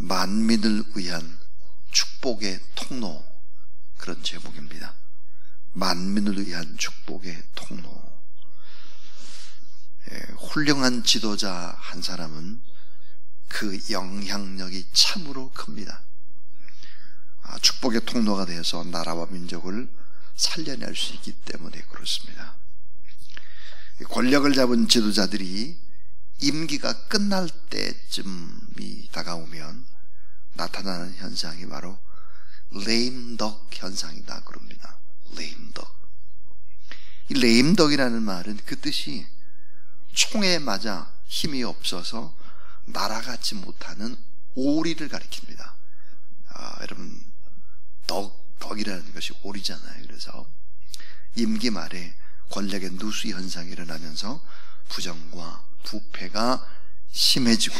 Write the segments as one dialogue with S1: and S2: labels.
S1: 만민을 위한 축복의 통로, 그런 제목입니다. 만민을 위한 축복의 통로. 훌륭한 지도자 한 사람은 그 영향력이 참으로 큽니다. 축복의 통로가 되어서 나라와 민족을 살려낼 수 있기 때문에 그렇습니다. 권력을 잡은 지도자들이 임기가 끝날 때쯤이 다가오면 나타나는 현상이 바로 레임덕 현상이다 그럽니다. 레임덕. 이 레임덕이라는 말은 그 뜻이 총에 맞아 힘이 없어서 날아가지 못하는 오리를 가리킵니다. 여러분, 덕이라는 것이 오리잖아요. 그래서 임기 말에 권력의 누수 현상이 일어나면서 부정과 부패가 심해지고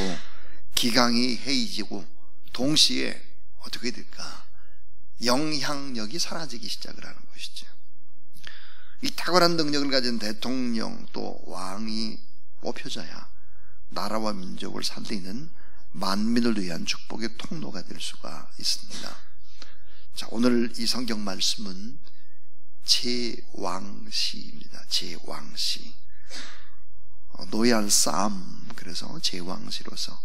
S1: 기강이 해이지고 동시에 어떻게 될까? 영향력이 사라지기 시작을 하는 것이죠. 이 탁월한 능력을 가진 대통령 또 왕이 뽑혀져야 나라와 민족을 살리는 만민을 위한 축복의 통로가 될 수가 있습니다. 자, 오늘 이 성경 말씀은 제왕시입니다. 제왕시. 노얄 삶, 그래서 제왕시로서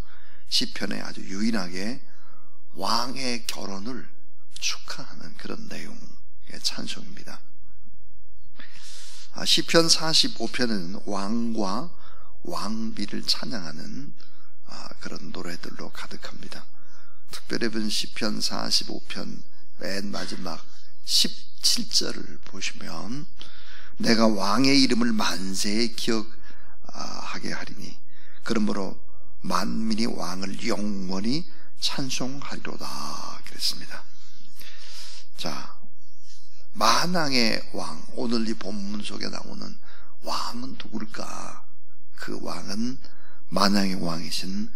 S1: 시편에 아주 유일하게 왕의 결혼을 축하하는 그런 내용의 찬송입니다. 시편 45편은 왕과 왕비를 찬양하는 그런 노래들로 가득합니다. 특별히 본 시편 45편 맨 마지막 17절을 보시면 내가 왕의 이름을 만세에 기억하게 하리니 그러므로 만민이 왕을 영원히 찬송하리로다 그랬습니다. 자, 만왕의 왕, 오늘 이 본문 속에 나오는 왕은 누굴까? 그 왕은 만왕의 왕이신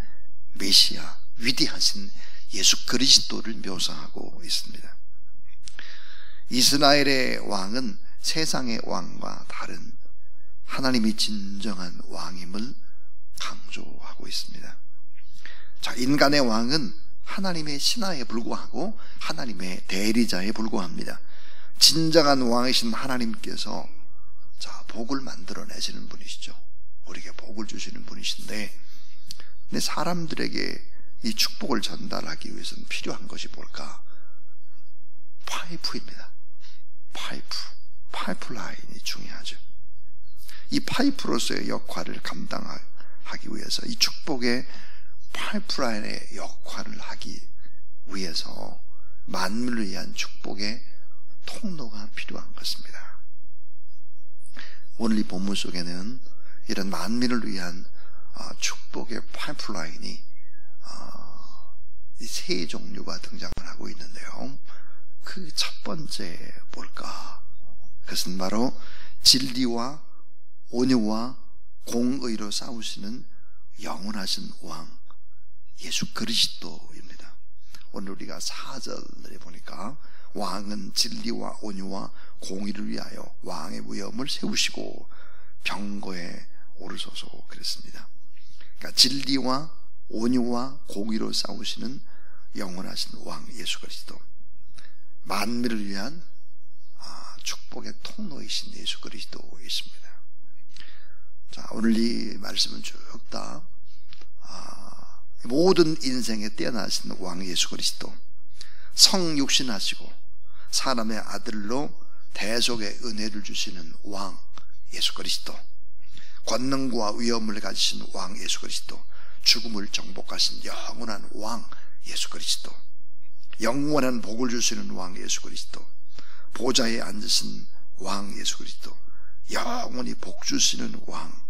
S1: 메시아, 위대하신 예수 그리스도를 묘사하고 있습니다. 이스라엘의 왕은 세상의 왕과 다른 하나님이 진정한 왕임을 강조하고 있습니다. 자, 인간의 왕은 하나님의 신하에 불과하고 하나님의 대리자에 불과합니다. 진정한 왕이신 하나님께서 복을 만들어내시는 분이시죠. 우리에게 복을 주시는 분이신데, 근데 사람들에게 이 축복을 전달하기 위해서는 필요한 것이 뭘까? 파이프입니다. 파이프라인이 중요하죠. 이 파이프로서의 역할을 감당하기 위해서, 이 축복의 파이프라인의 역할을 하기 위해서 만민을 위한 축복의 통로가 필요한 것입니다. 오늘 이 본문 속에는 이런 만민을 위한 축복의 파이프라인이 이 세 종류가 등장을 하고 있는데요. 그 첫 번째 뭘까? 그것은 바로 진리와 온유와 공의로 싸우시는 영원하신 왕 예수 그리스도입니다. 오늘 우리가 4절에 보니까 왕은 진리와 온유와 공의를 위하여 왕의 위엄을 세우시고 병거에 오르소서 그랬습니다. 그러니까 진리와 온유와 공의로 싸우시는 영원하신 왕 예수 그리스도, 만민을 위한 축복의 통로이신 예수 그리스도이십니다. 자, 오늘 이 말씀은 쭉 다 모든 인생에 뛰어나신 왕 예수 그리스도, 성육신하시고 사람의 아들로 대속의 은혜를 주시는 왕 예수 그리스도, 권능과 위엄을 가지신 왕 예수 그리스도, 죽음을 정복하신 영원한 왕 예수 그리스도, 영원한 복을 주시는 왕 예수 그리스도, 보좌에 앉으신 왕 예수 그리스도, 영원히 복 주시는 왕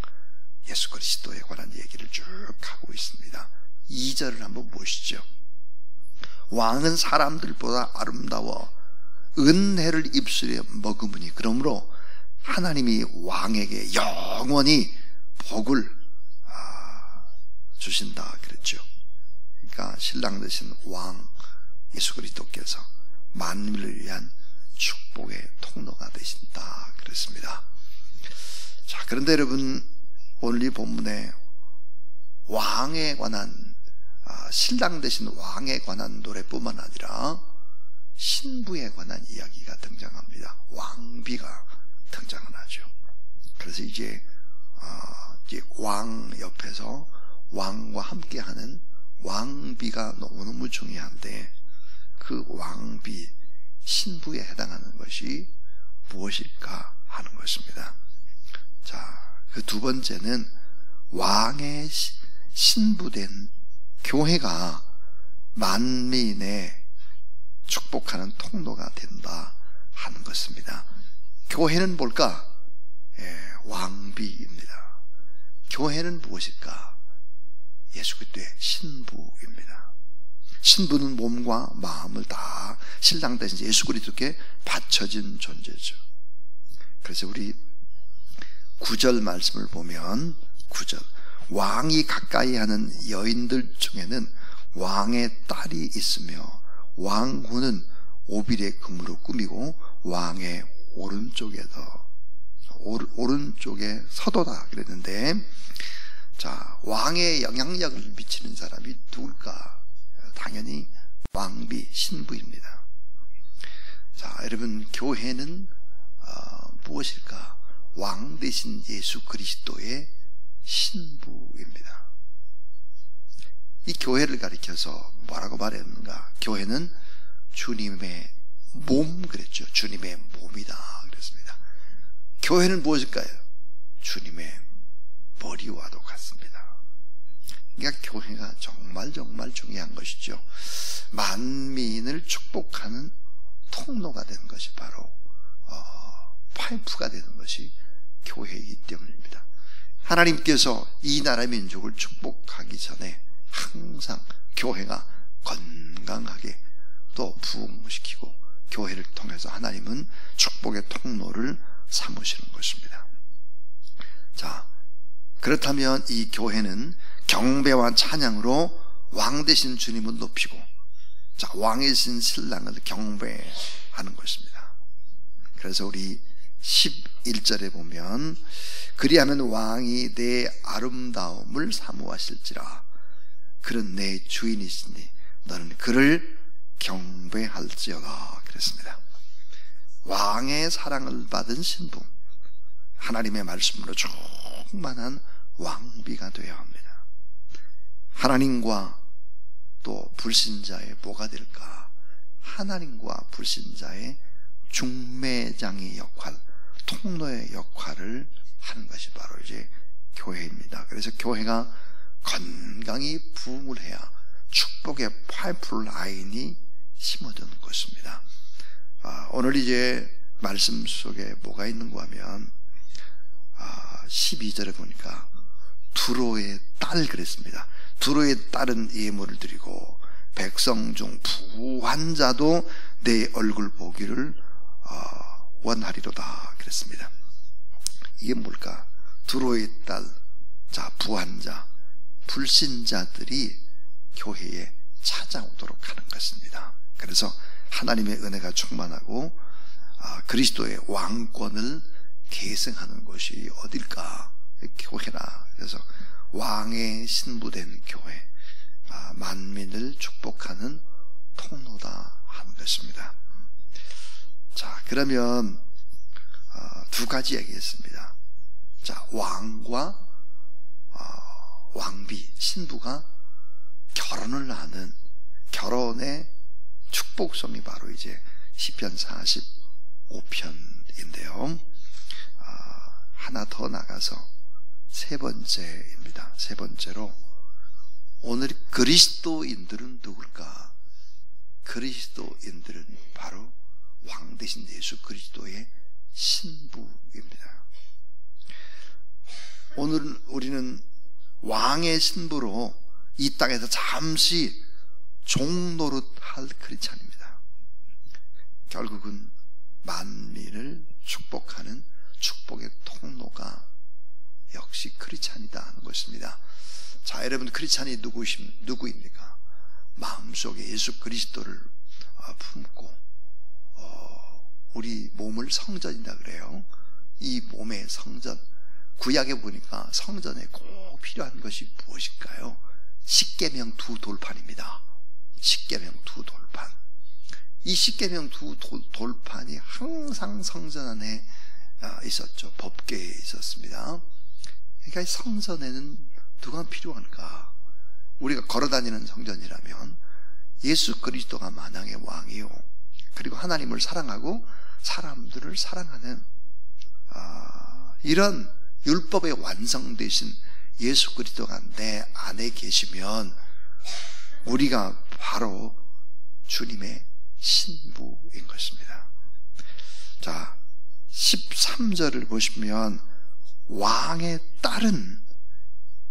S1: 예수 그리스도에 관한 얘기를 쭉 하고 있습니다. 2절을 한번 보시죠. 왕은 사람들보다 아름다워 은혜를 입술에 머금으니 그러므로 하나님이 왕에게 영원히 복을 주신다 그랬죠. 그러니까 신랑 되신 왕 예수 그리스도께서 만민을 위한 축복의 통로가 되신다 그랬습니다. 자, 그런데 여러분, 오늘 이 본문에 왕에 관한 신랑 되신 왕에 관한 노래뿐만 아니라 신부에 관한 이야기가 등장합니다. 왕비가 등장을 하죠. 그래서 이제 왕 옆에서 왕과 함께하는 왕비가 너무너무 중요한데, 그 왕비 신부에 해당하는 것이 무엇일까 하는 것입니다. 자, 그 두 번째는 왕의 신부된 교회가 만민의 축복하는 통로가 된다 하는 것입니다. 교회는 뭘까? 왕비입니다. 교회는 무엇일까? 예수 그리스도의 신부입니다. 신부는 몸과 마음을 다 신랑 되신 예수 그리스도께 바쳐진 존재죠. 그래서 우리 9절 말씀을 보면, 9절, 왕이 가까이 하는 여인들 중에는 왕의 딸이 있으며 왕후는 오빌의 금으로 꾸미고 왕의 오른쪽에 서도다 그랬는데, 자, 왕의 영향력을 미치는 사람이 누굴까? 당연히 왕비 신부입니다. 자, 여러분, 교회는 무엇일까? 왕 대신 예수 그리스도의 신부입니다. 이 교회를 가리켜서 뭐라고 말했는가? 교회는 주님의 몸 그랬죠. 주님의 몸이다 그랬습니다. 교회는 무엇일까요? 주님의 머리와도 같습니다. 그러니까 교회가 정말 중요한 것이죠. 만민을 축복하는 통로가 되는 것이 바로 파이프가 되는 것이 교회이기 때문입니다. 하나님께서 이 나라 민족을 축복하기 전에 항상 교회가 건강하게 또 부흥시키고, 교회를 통해서 하나님은 축복의 통로를 삼으시는 것입니다. 자, 그렇다면 이 교회는 경배와 찬양으로 왕 되신 주님을 높이고, 자, 왕이신 신랑을 경배하는 것입니다. 그래서 우리 11절에 보면, 그리하면 왕이 내 아름다움을 사모하실지라, 그는 내 주인이시니 너는 그를 경배할지어다 그랬습니다. 왕의 사랑을 받은 신부, 하나님의 말씀으로 충만한 왕비가 되어야 합니다. 하나님과 또 불신자의 뭐가 될까? 하나님과 불신자의 중매장의 역할, 통로의 역할을 하는 것이 바로 이제 교회입니다. 그래서 교회가 건강히 부흥을 해야 축복의 파이프라인이 심어드는 것입니다. 오늘 이제 말씀 속에 뭐가 있는가 하면 12절에 보니까 두로의 딸 그랬습니다. 두로의 딸은 예물을 드리고 백성 중 부한 자도 내 얼굴 보기를 원하리로다 그랬습니다. 이게 뭘까? 두로의 딸, 자, 부한 자, 불신자들이 교회에 찾아오도록 하는 것입니다. 그래서 하나님의 은혜가 충만하고 그리스도의 왕권을 계승하는 곳이 어딜까? 교회라. 그래서 왕의 신부된 교회, 만민을 축복하는 통로다 하는 것입니다. 자, 그러면 두 가지 얘기했습니다. 자, 왕과 왕비, 신부가 결혼을 하는 결혼의 축복성이 바로 이제 시편 45편인데요. 하나 더 나가서 세 번째입니다. 세 번째로, 오늘 그리스도인들은 누굴까? 그리스도인들은 바로 왕 대신 예수 그리스도의 신부입니다. 오늘 우리는 왕의 신부로 이 땅에서 잠시 종노릇할 크리스찬입니다. 결국은 만민을 축복하는 축복의 통로가 역시 크리스찬이다 하는 것입니다. 자, 여러분, 크리스찬이 누구입니까? 마음속에 예수 그리스도를 품고 우리 몸을 성전이라 그래요. 이 몸의 성전, 구약에 보니까 성전에 꼭 필요한 것이 무엇일까요? 십계명 두 돌판입니다. 십계명 두 돌판. 이 십계명 두 돌판이 항상 성전 안에 있었죠. 법궤에 있었습니다. 그러니까 성전에는 누가 필요한가? 우리가 걸어다니는 성전이라면 예수 그리스도가 만왕의 왕이요, 그리고 하나님을 사랑하고 사람들을 사랑하는 이런 율법의 완성되신 예수 그리스도가 내 안에 계시면 우리가 바로 주님의 신부인 것입니다. 자, 13절을 보시면 왕의 딸은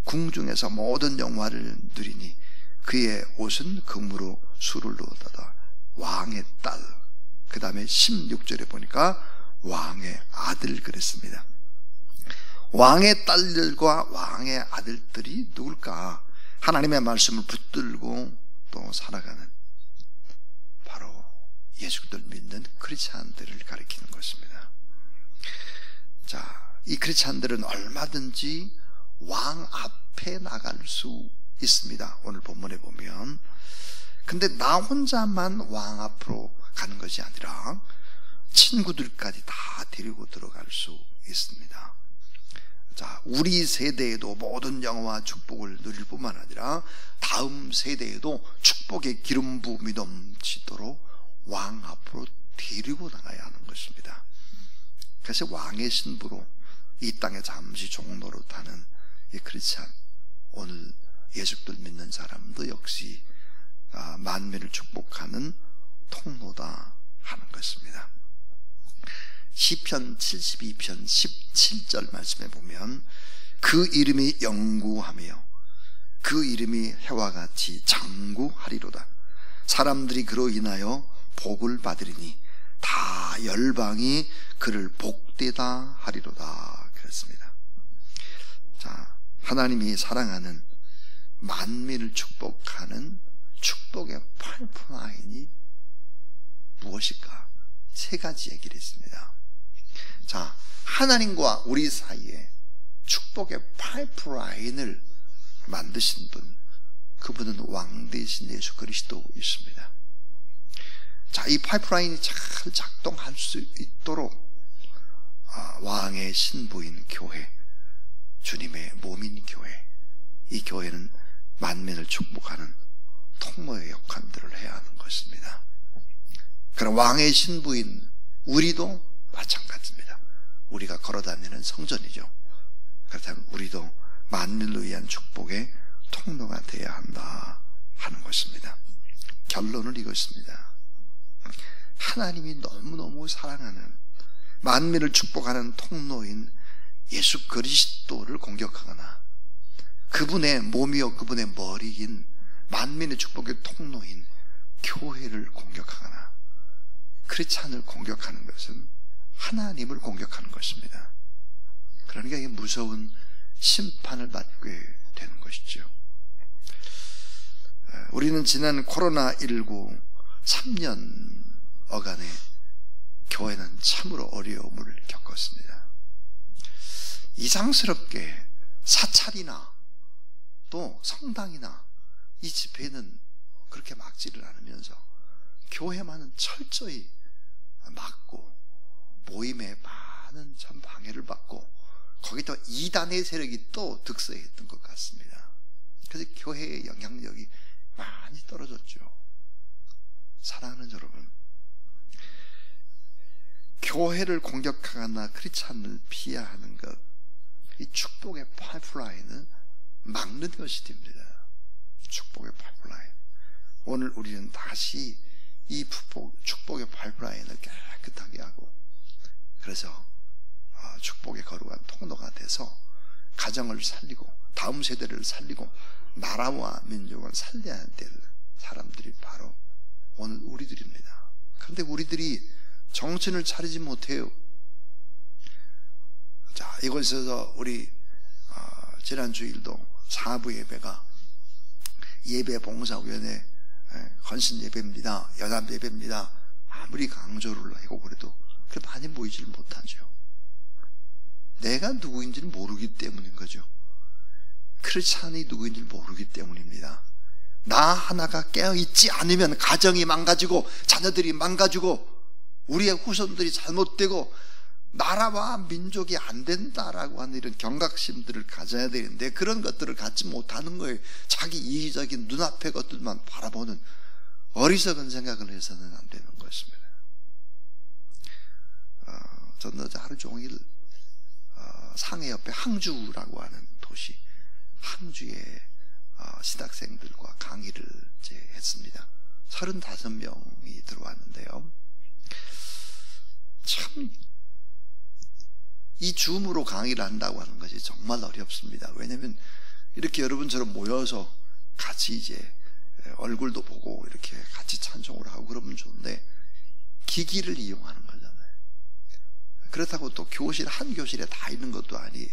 S1: 궁중에서 모든 영화를 누리니 그의 옷은 금으로 수를 누었다. 왕의 딸. 그 다음에 16절에 보니까 왕의 아들 그랬습니다. 왕의 딸들과 왕의 아들들이 누굴까? 하나님의 말씀을 붙들고 또 살아가는 바로 예수를 믿는 크리스찬들을 가리키는 것입니다. 자, 이 크리스찬들은 얼마든지 왕 앞에 나갈 수 있습니다. 오늘 본문에 보면. 근데 나 혼자만 왕 앞으로 가는 것이 아니라 친구들까지 다 데리고 들어갈 수 있습니다. 자, 우리 세대에도 모든 영화와 축복을 누릴 뿐만 아니라 다음 세대에도 축복의 기름 부음이 넘치도록 왕 앞으로 데리고 나가야 하는 것입니다. 그래서 왕의 신부로 이 땅에 잠시 종노릇하는 이 크리스찬, 오늘 예수를 믿는 사람도 역시 만민을 축복하는 통로다 하는 것입니다. 시편 72편 17절 말씀에 보면 그 이름이 영구하며 그 이름이 해와 같이 장구하리로다. 사람들이 그로 인하여 복을 받으리니 다 열방이 그를 복되다 하리로다. 그렇습니다. 자, 하나님이 사랑하는 만민을 축복하는 축복의 파이프라인이 무엇일까? 세 가지 얘기를 했습니다. 자, 하나님과 우리 사이에 축복의 파이프라인을 만드신 분, 그분은 왕 대신 예수 그리스도이십니다. 자, 이 파이프라인이 잘 작동할 수 있도록 왕의 신부인 교회, 주님의 몸인 교회, 이 교회는 만민을 축복하는 통로의 역할들을 해야 하는 것입니다. 그럼 왕의 신부인 우리도 마찬가지입니다. 우리가 걸어다니는 성전이죠. 그렇다면 우리도 만민을 위한 축복의 통로가 되어야 한다 하는 것입니다. 결론은 이것입니다. 하나님이 너무너무 사랑하는 만민을 축복하는 통로인 예수 그리스도를 공격하거나 그분의 몸이요 그분의 머리인 만민의 축복의 통로인 교회를 공격하거나 크리스찬을 공격하는 것은 하나님을 공격하는 것입니다. 그러니까 이게 무서운 심판을 받게 되는 것이죠. 우리는 지난 코로나19 3년여간에 교회는 참으로 어려움을 겪었습니다. 이상스럽게 사찰이나 또 성당이나 이 집회는 그렇게 막지를 않으면서 교회만은 철저히 막고 모임에 많은 참 방해를 받고 거기다 이단의 세력이 또 득세했던 것 같습니다. 그래서 교회의 영향력이 많이 떨어졌죠. 사랑하는 여러분, 교회를 공격하거나 크리스찬을 피하는 것, 이 축복의 파이프라인을 막는 것이 됩니다. 축복의 파이프라인. 오늘 우리는 다시 이 축복의 파이프라인을 깨끗하게 하고, 그래서 축복의 거룩한 통로가 돼서 가정을 살리고 다음 세대를 살리고 나라와 민족을 살려야 될 사람들이 바로 오늘 우리들입니다. 그런데 우리들이 정신을 차리지 못해요. 자, 이곳에서 우리 지난 주일도 사부 예배가 예배봉사위원회 헌신 예배입니다, 연합 예배입니다, 아무리 강조를 하고 그래도 그렇게 많이 모이지를 못하죠. 내가 누구인지는 모르기 때문인 거죠. 크리스찬이 누구인지 모르기 때문입니다. 나 하나가 깨어있지 않으면 가정이 망가지고 자녀들이 망가지고 우리의 후손들이 잘못되고 나라와 민족이 안 된다라고 하는 이런 경각심들을 가져야 되는데 그런 것들을 갖지 못하는 거예요. 자기 이기적인 눈앞의 것들만 바라보는 어리석은 생각을 해서는 안 되는 것입니다. 저는 어제 하루 종일 상해 옆에 항주라고 하는 도시 항주의 신학생들과 강의를 이제 했습니다. 35명이 들어왔는데요. 참 이 줌으로 강의를 한다고 하는 것이 정말 어렵습니다. 왜냐하면 이렇게 여러분처럼 모여서 같이 이제 얼굴도 보고 이렇게 같이 찬송을 하고 그러면 좋은데 기기를 이용하는 거잖아요. 그렇다고 또 교실 한 교실에 다 있는 것도 아니에요.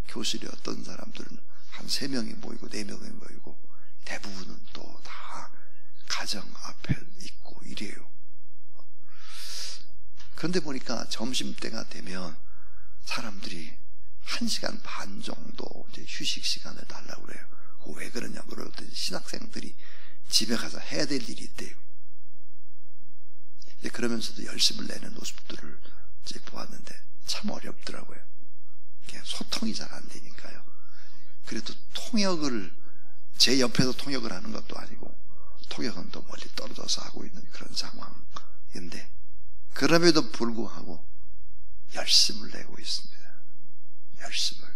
S1: 교실에 어떤 사람들은 한 3명이 모이고 4명이 모이고 대부분은 또 다 가정 앞에 있고 이래요. 그런데 보니까 점심때가 되면 사람들이 1시간 반 정도 이제 휴식 시간을 달라고 그래요. 왜 그러냐 그러더니 신학생들이 집에 가서 해야 될 일이 있대요. 그러면서도 열심을 내는 모습들을 이제 보았는데 참 어렵더라고요. 소통이 잘 안 되니까요. 그래도 통역을 제 옆에서 통역을 하는 것도 아니고 통역은 또 멀리 떨어져서 하고 있는 그런 상황인데 그럼에도 불구하고 열심을 내고 있습니다. 열심을.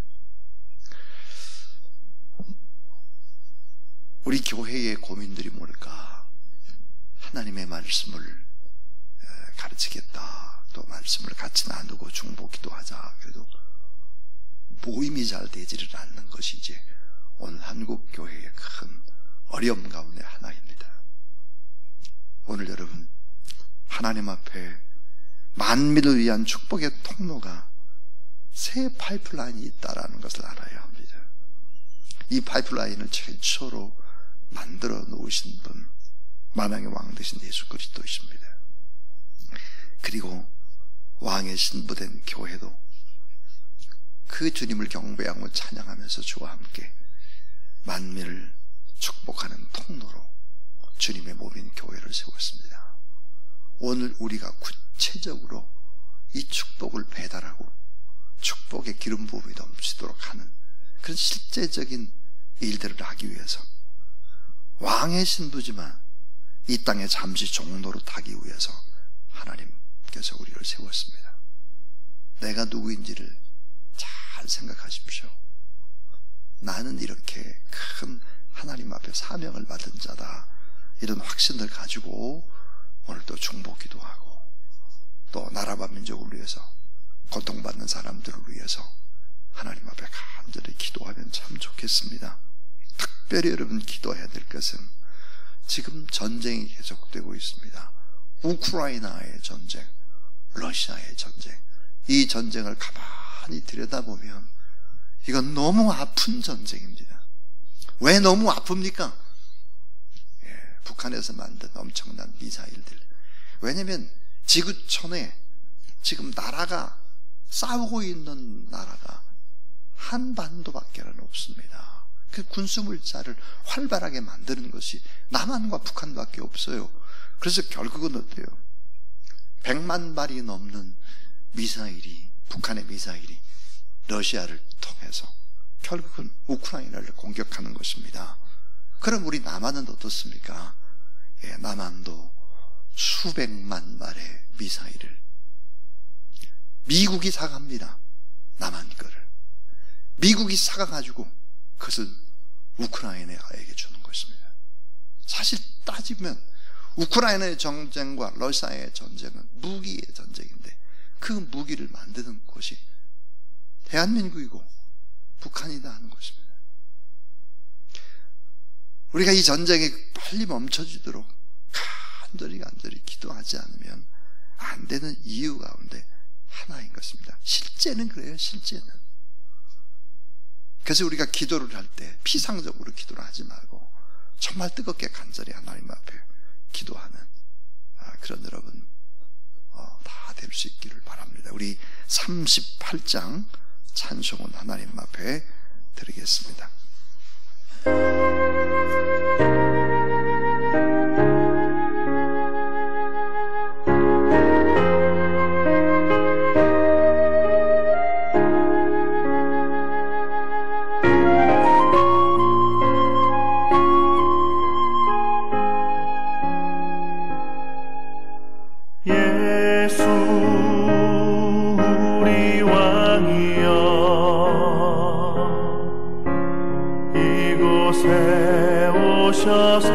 S1: 우리 교회의 고민들이 뭘까? 하나님의 말씀을 가르치겠다. 또 말씀을 같이 나누고 중보기도 하자. 그래도 모임이 잘 되지를 않는 것이 이제 오늘 한국 교회의 큰 어려움 가운데 하나입니다. 오늘 여러분 하나님 앞에 만민을 위한 축복의 통로가 새 파이프라인이 있다라는 것을 알아야 합니다. 이 파이프라인을 최초로 만들어 놓으신 분 만왕의 왕 되신 예수 그리스도이십니다. 그리고 왕의 신부된 교회도 그 주님을 경배하고 찬양하면서 주와 함께 만민을 축복하는 통로로 주님의 몸인 교회를 세웠습니다. 오늘 우리가 구체적으로 이 축복을 배달하고 축복의 기름 부음이 넘치도록 하는 그런 실제적인 일들을 하기 위해서 왕의 신부지만 이 땅에 잠시 종로로 타기 위해서 하나님께서 우리를 세웠습니다. 내가 누구인지를 잘 생각하십시오. 나는 이렇게 큰 하나님 앞에 사명을 받은 자다. 이런 확신을 가지고 오늘 또 중보기도 하고 또 나라와 민족을 위해서 고통받는 사람들을 위해서 하나님 앞에 간절히 기도하면 참 좋겠습니다. 특별히 여러분 기도해야 될 것은 지금 전쟁이 계속되고 있습니다. 우크라이나의 전쟁, 러시아의 전쟁, 이 전쟁을 가만히 들여다보면 이건 너무 아픈 전쟁입니다. 왜 너무 아픕니까? 북한에서 만든 엄청난 미사일들. 왜냐하면 지구촌에 지금 나라가 싸우고 있는 나라가 한반도밖에 없습니다. 그 군수물자를 활발하게 만드는 것이 남한과 북한밖에 없어요. 그래서 결국은 어때요? 100만 발이 넘는 미사일이, 북한의 미사일이 러시아를 통해서 결국은 우크라이나를 공격하는 것입니다. 그럼 우리 남한은 어떻습니까? 남한도 수백만 발의 미사일을 미국이 사갑니다. 남한 거를 미국이 사가가지고 그것을 우크라이나에게 주는 것입니다. 사실 따지면 우크라이나의 전쟁과 러시아의 전쟁은 무기의 전쟁인데 그 무기를 만드는 곳이 대한민국이고 북한이다 하는 것입니다. 우리가 이 전쟁이 빨리 멈춰지도록 간절히 기도하지 않으면 안 되는 이유 가운데 하나인 것입니다. 실제는 그래요. 실제는. 그래서 우리가 기도를 할 때 피상적으로 기도를 하지 말고 정말 뜨겁게 간절히 하나님 앞에 기도하는 그런 여러분 다 될 수 있기를 바랍니다. 우리 38장 찬송은 하나님 앞에 드리겠습니다.
S2: 예수 우리 왕이여 이곳에 오셔서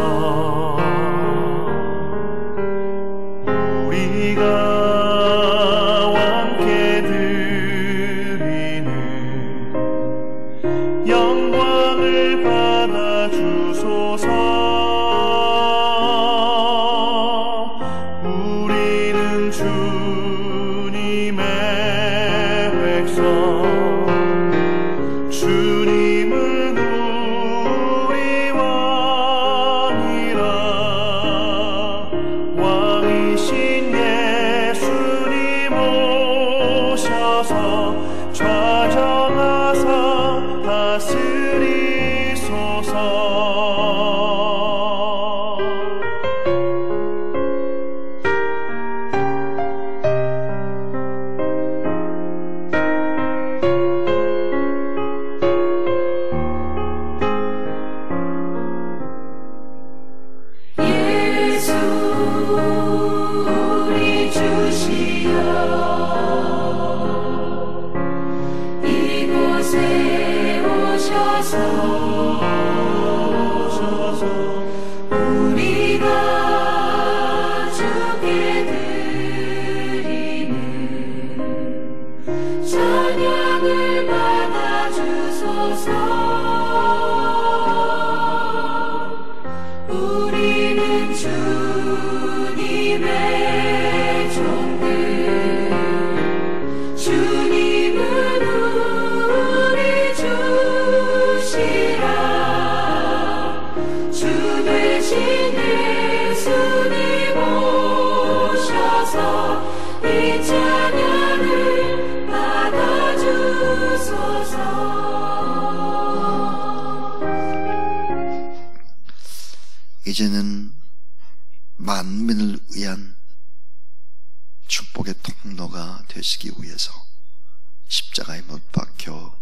S2: 우리가 왕께 드리는 영광을 받아 주소서. 주님의 백성 주님은 우리 왕이라 왕이신 예수님 오셔서 좌정하사 다스리소서.
S3: 우리 주시여 이곳에 오셔서 우리가 주께 드리는 찬양을 받아 주소서. 우리는 주님의 종들 주님은 우리 주시라 주 되신 예수님 오셔서 이 찬양을 받아주소서.
S1: 이제는 만민을 위한 축복의 통로가 되시기 위해서 십자가에 못 박혀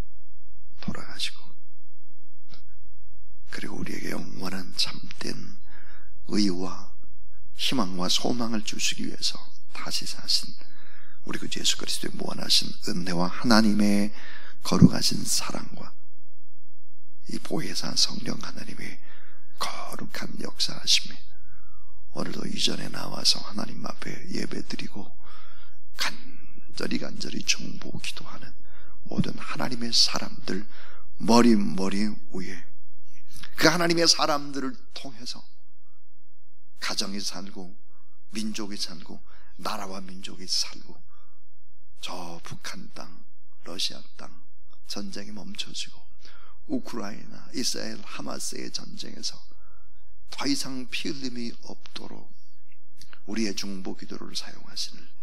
S1: 돌아가시고 그리고 우리에게 영원한 참된 의와 희망과 소망을 주시기 위해서 다시 사신 우리 그 예수 그리스도의 무한하신 은혜와 하나님의 거룩하신 사랑과 이 보혜사 성령 하나님의 거룩한 역사하심이 오늘도 이전에 나와서 하나님 앞에 예배드리고 간절히 중보 기도하는 모든 하나님의 사람들 머리 위에 그 하나님의 사람들을 통해서 가정이 살고 민족이 살고 나라와 민족이 살고 저 북한 땅, 러시아 땅 전쟁이 멈춰지고 우크라이나, 이스라엘, 하마스의 전쟁에서 더 이상 피 흘림이 없도록 우리의 중보 기도를 사용하시는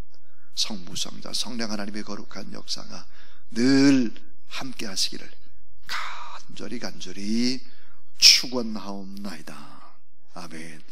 S1: 성부성자 성령 하나님의 거룩한 역사가 늘 함께 하시기를 간절히 축원하옵나이다. 아멘.